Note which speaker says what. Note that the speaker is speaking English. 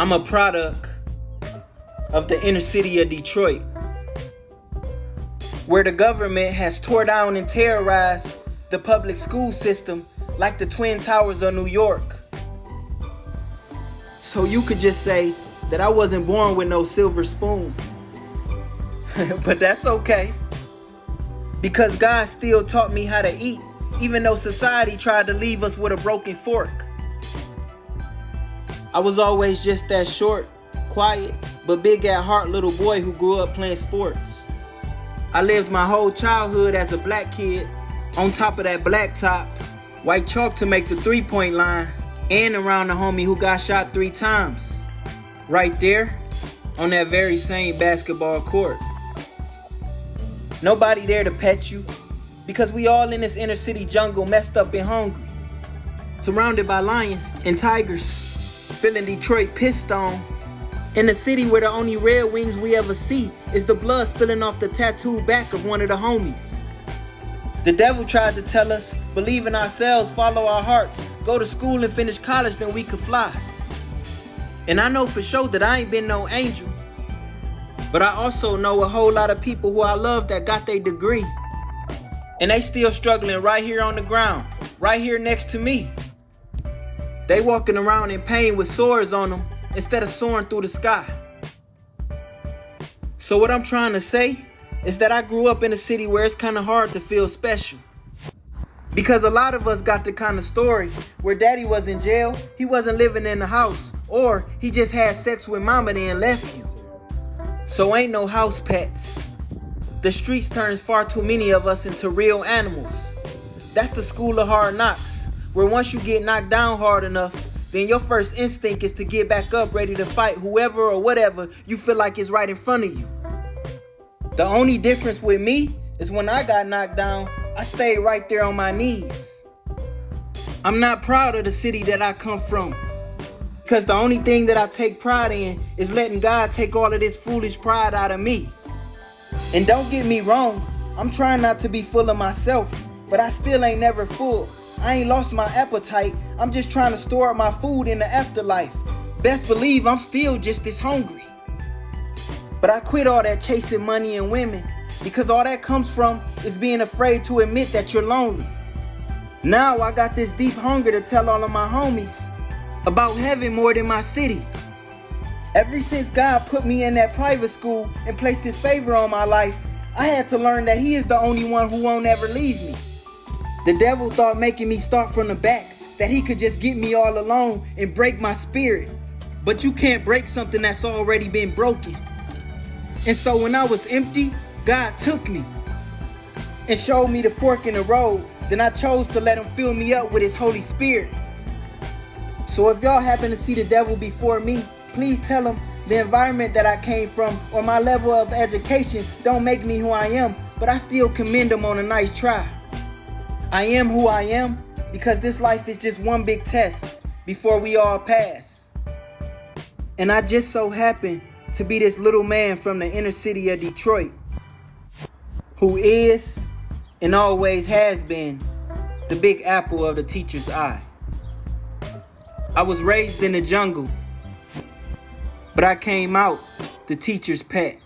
Speaker 1: I'm a product of the inner city of Detroit, where the government has tore down and terrorized the public school system like the Twin Towers of New York. So you could just say that I wasn't born with no silver spoon. But that's okay, because God still taught me how to eat, even though society tried to leave us with a broken fork. I was always just that short, quiet, but big at heart little boy who grew up playing sports. I lived my whole childhood as a black kid on top of that blacktop, white chalk to make the three-point line, and around the homie who got shot 3 times, right there on that very same basketball court. Nobody there to pet you, because we all in this inner city jungle messed up and hungry, surrounded by lions and tigers, feeling Detroit pissed on, in the city where the only red wings we ever see is the blood spilling off the tattooed back of one of the homies. The devil tried to tell us, believe in ourselves, follow our hearts, go to school and finish college, then we could fly. And I know for sure that I ain't been no angel, but I also know a whole lot of people who I love that got their degree, and they still struggling right here on the ground, right here next to me. They walking around in pain with swords on them instead of soaring through the sky. So what I'm trying to say is that I grew up in a city where it's kind of hard to feel special, because a lot of us got the kind of story where daddy was in jail, he wasn't living in the house, or he just had sex with mama then left you. So ain't no house pets. The streets turns far too many of us into real animals. That's the school of hard knocks, where once you get knocked down hard enough, then your first instinct is to get back up ready to fight whoever or whatever you feel like is right in front of you. The only difference with me is when I got knocked down, I stayed right there on my knees. I'm not proud of the city that I come from, because the only thing that I take pride in is letting God take all of this foolish pride out of me. And don't get me wrong, I'm trying not to be full of myself, but I still ain't never full. I ain't lost my appetite, I'm just trying to store up my food in the afterlife. Best believe I'm still just as hungry. But I quit all that chasing money and women, because all that comes from is being afraid to admit that you're lonely. Now I got this deep hunger to tell all of my homies about heaven more than my city. Ever since God put me in that private school and placed his favor on my life, I had to learn that he is the only one who won't ever leave me. The devil thought making me start from the back, that he could just get me all alone and break my spirit. But you can't break something that's already been broken. And so when I was empty, God took me and showed me the fork in the road. Then I chose to let him fill me up with his Holy Spirit. So if y'all happen to see the devil before me, please tell him the environment that I came from or my level of education don't make me who I am, but I still commend him on a nice try. I am who I am because this life is just one big test before we all pass. And I just so happen to be this little man from the inner city of Detroit who is and always has been the big apple of the teacher's eye. I was raised in the jungle, but I came out the teacher's pet.